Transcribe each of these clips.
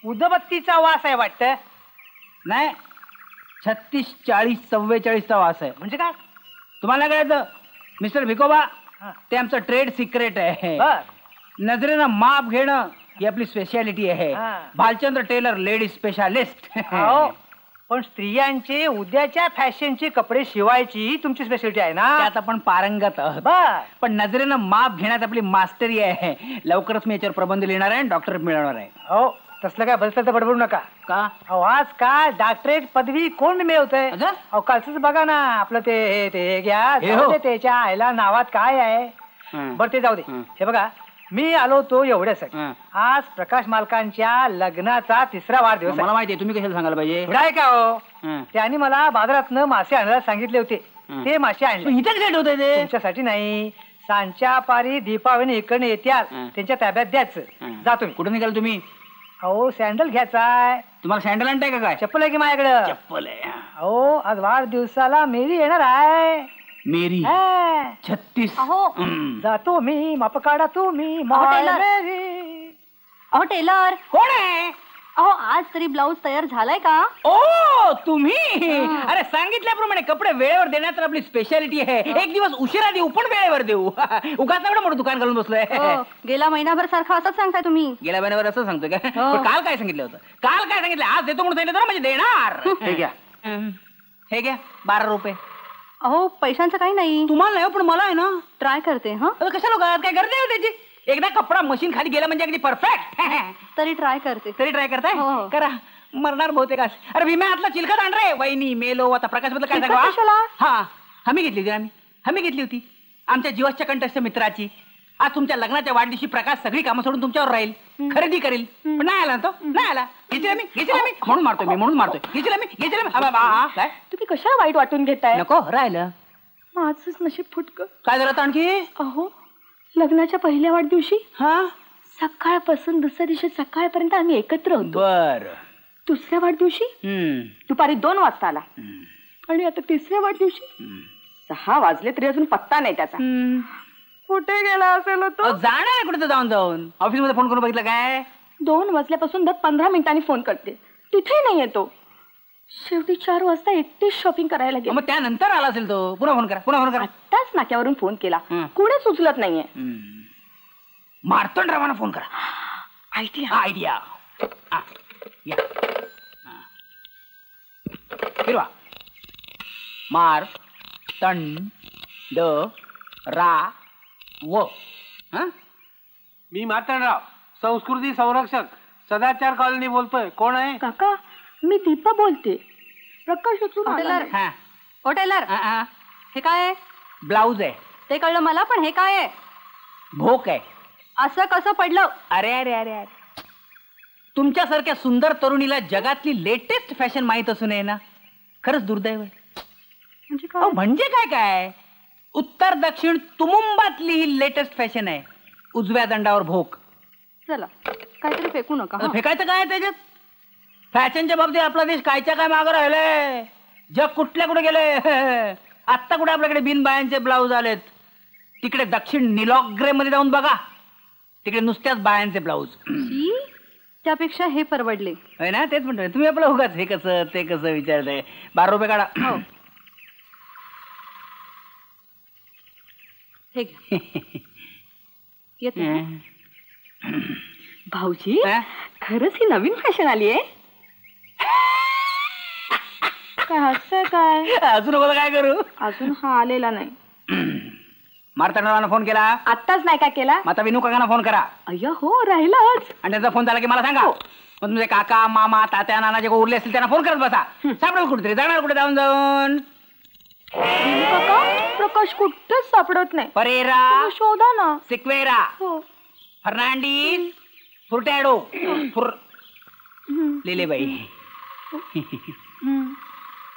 उदबत्तीचा वास आहे वाटतं. नाही, 36, 40, 44चा वास आहे. म्हणजे काय तुम्हाला कळतं मिस्टर भिकोबा, ते आमचं ट्रेड सिक्रेट आहे. नजरेनं माप घेणं ही आपली स्पेशालिटी आहे. Bhalchandra tailor ladies specialist. पण स्त्रियांचे उद्याच्या फॅशनचे कपडे शिवायची तुमची स्पेशालिटी आहे ना. त्यात आपण पारंगत आहोत. पण नजरेनं माप घेण्यात आपली मास्टरी आहे. लवकरच मी याच्यावर प्रबंध लिहिणार आहे, डॉक्टर मिळवणार आहे. हो, तसलं काय भलतं तर बडबडू नका. का? आज काय डॉक्टरेट पदवी कोण मिळवतंय? अहो कालच बघा ना, आपलं ते घ्या, त्याच्या आईला नावात काय आहे. बरं ते जाऊ दे. हे बघा, मी आलो तो एवढ्यासाठी. आज प्रकाश मालकांच्या लग्नाचा 3रा वाढदिवस. मला माहिती आहे, तुम्ही कशाला सांगायला पाहिजे. काय का हो, त्यांनी मला बाजारातनं मासे आणायला सांगितले होते. ते मासे आणले. इथेच रेट होते ते. तुमच्यासाठी नाही, सांच्या पारी दीपावली इकडे येत्याल त्यांच्या ताब्यात द्यायचं. जा तुम्ही. कुठे निघाल तुम्ही? अहो सँडल घ्यायचाय. तुम्हाला सँडल आणताय का? काय चप्पल आहे की माझ्याकडं? चप्पल आहे. अहो आज वाढदिवसाला मेरी येणार आहे. मेरी 36. जातो मी माप काढा तुम्ही. अहो टेलर कोण आहे? अहो आज तरी ब्लाऊज तयार झालाय का? ओ तुम्ही. अरे सांगितल्याप्रमाणे कपडे वेळेवर देण्यात आपली स्पेशालिटी आहे. एक दिवस उशिरा देऊ पण वेळेवर देऊ. उगाच एवढं मोठं दुकान घालून बसलोय. गेला महिनाभर सारखा असंच सांगताय तुम्ही. गेल्या महिन्यावर असं सांगतो का? काल काय सांगितलं होतं? काल काय सांगितलं? आज देतो म्हणून सांगितलं तर म्हणजे देणार. हे घ्या, हे घ्या 12 रुपये. अहो पैशांचं काही नाही. तुम्हाला नाही पण मला आहे ना. ट्राय करते. कशाला लोक काय गरज आहे त्याची? एकदा कपडा मशीन खाली गेला म्हणजे अगदी परफेक्ट. तरी ट्राय करते. तरी ट्राय करताय? करा. मरणार बहुतेक. अरे विम्या हातला चिलखत आण रे. वहिनी मेलो. आता प्रकाश बद्दल काय सांगा. हा हमी घेतली होती. हमी घेतली होती आमच्या जीवाच्या कंठस्थ मित्राची. आज तुमच्या लग्नाच्या वाढदिवशी प्रकाश सगळी कामं सोडून तुमच्यावर राहील, खरेदी करेल. पण नाही आला तो. नाही आला. घेतला मी म्हणून मारतोय घेतला मी. तुम्ही कशा वाईट वाटून घेताय? नको राहिलं. माझंच नशीब फुटकं. काय झालं आणखी? अहो लग्नाच्या पहिल्या वाढदिवशी सकाळपासून दुसऱ्या दिवशी सकाळपर्यंत आम्ही एकत्र होतो. बर. दुसऱ्या वाढदिवशी दुपारी 2 वाजता आला. आणि आता 3ऱ्या वाढदिवशी 6 वाजले तरी अजून पत्ता नाही त्याचा. कुठे गेला असेल तो? जाणार कुठे जाऊन ऑफिस मध्ये फोन करून बघितलं काय? 2 वाजल्यापासून दर 15 मिनिटांनी फोन करते, तिथे नाही येतो. शेवटी 4 वाजता एकटीच शॉपिंग करायला गेलो. मग त्यानंतर आला असेल तो. पुन्हा फोन करा. आत्ताच नाक्यावरून फोन केला, कुणीच उचलत नाहीये. मारतोंड रावाना फोन करा. आयडिया फिरवा. मार तंड रा व. मी मार्तंडराव, संस्कृती संरक्षक, सदाचार कॉलनी बोलतोय. कोण आहे? काका मी दीपा बोलते. प्रकाश टेलर. हे काय आहे? ब्लाऊज आहे. ते कळलं मला, पण हे काय आहे? भोक आहे. असं कसं पडलं? अरे अरे अरे अरे, तुमच्यासारख्या सुंदर तरुणीला जगातली लेटेस्ट फॅशन माहित असू नये ना. खरंच दुर्दैव आहे. म्हणजे काय उत्तर दक्षिण तुमुंबातली ही लेटेस्ट फॅशन आहे. उजव्या दंडावर भोक. चला काहीतरी फेकू नका. फेकायचं काय त्याच्यात? फॅशनच्या बाबतीत आपला देश कायच्या काय मागं राहिलंय. जग कुठे गेले. आत्ता कुठे आपल्याकडे बिनबायांचे ब्लाऊज आलेत. तिकडे दक्षिण निलॉग्रे मध्ये जाऊन बघा, तिकडे नुसत्याच बायांचे ब्लाऊज. त्यापेक्षा हे परवडले. होय ना, तेच म्हणतोय. तुम्ही आपलं उगाच हे कसं ते कसं विचारताय. 12 रुपये काढा. हे घ्या. येते भाऊजी, खरंच ही नवीन फॅशन आली आहे. काय हसताय काय? अजून बघा काय करू. अजून हा आलेला नाही. मार्तंडरावांना फोन केला? आत्ताच नाही का केला? आता विनू काकांना फोन करा. अय्या हो राहिलाच. आणि त्यांचा फोन झाला की मला सांगा. मग तुमचे काका मामा तात्या नाना जे उरले असतील त्यांना फोन करत बसा. सापडेल कुठेतरी. जाणार कुठे जाऊन काका प्रकाश कुठंच सापडत नाही. परेरा शोधा ना. सिक्वेरा फर्नांडिस फुरटॅडो लिलेबाई.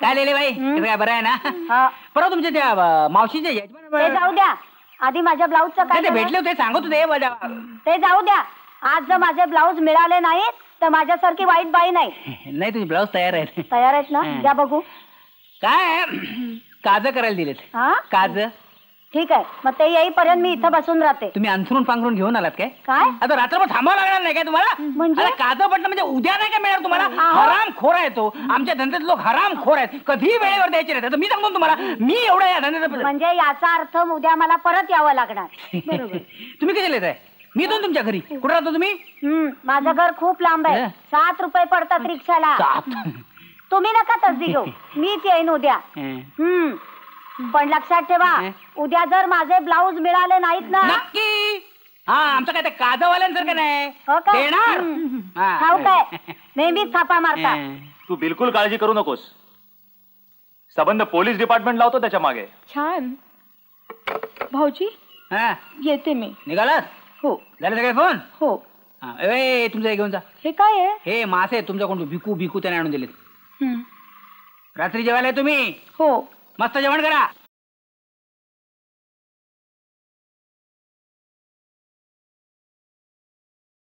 काय लिहिले बाई कसं काय बरं आहे ना हा. परवा तुमच्या त्या मावशीच्या ते यजमान जाऊ द्या आधी माझ्या ब्लाऊजचं काय ते झालं? भेटले होते सांगत होते बजा. ते जाऊ द्या आज जर माझे ब्लाऊज मिळाले नाहीत तर माझ्यासारखी वाईट बाई नाही. नाही तुझे ब्लाऊज तयार आहेत तयार आहेत ना हं. द्या बघू. काय काज करायला दिलेत हा काज ठीक आहे मग ते येईपर्यंत मी इथं बसून राहते. तुम्ही अंथरून पांघरून घेऊन आलात काय काय आता रात्रभर थांबावं लागणार नाही काय तुम्हाला म्हणजे? अरे काजं पडलं म्हणजे उद्या नाही काय मिळणार तुम्हाला अहो. हराम खोर आहे तो आमच्या धंद्यात लोक हराम खोर आहेत कधी वेळेवर द्यायचे नाही तर मी सांगतो तुम्हाला मी एवढा या धंद्यात म्हणजे याचा अर्थ उद्या मला परत यावं लागणार. बरोबर. तुम्ही कसे येत आहे मी येतो ना तुमच्या घरी कुठे राहतो तुम्ही माझं घर खूप लांब आहे हं. 7 रुपये पडतात रिक्षाला. तुम्ही नका तसदी घेऊ मीच येईन उद्या. पण लक्षात ठेवा हं. उद्या जर माझे ब्लाऊज मिळाले नाहीत ना नक्की हा आमचं काय ते काजवाल्यांसारखं नाही हो का? देणार हा. ठाऊक काय नेहमीच थापा मारता. तू बिलकुल काळजी करू नकोस संबंध पोलीस डिपार्टमेंट लावतो त्याच्या मागे. छान भाऊजी हा येते मी. निघालात हो झाले सगळे फोन हो. हा ए तुमचं हे घेऊन जा हे काय आहे? हे मासे तुमच्याकडून भिकू भिकू त्याने आणून दिलेत हं. रात्री जेवायला तुम्ही हो मस्त जेवण करा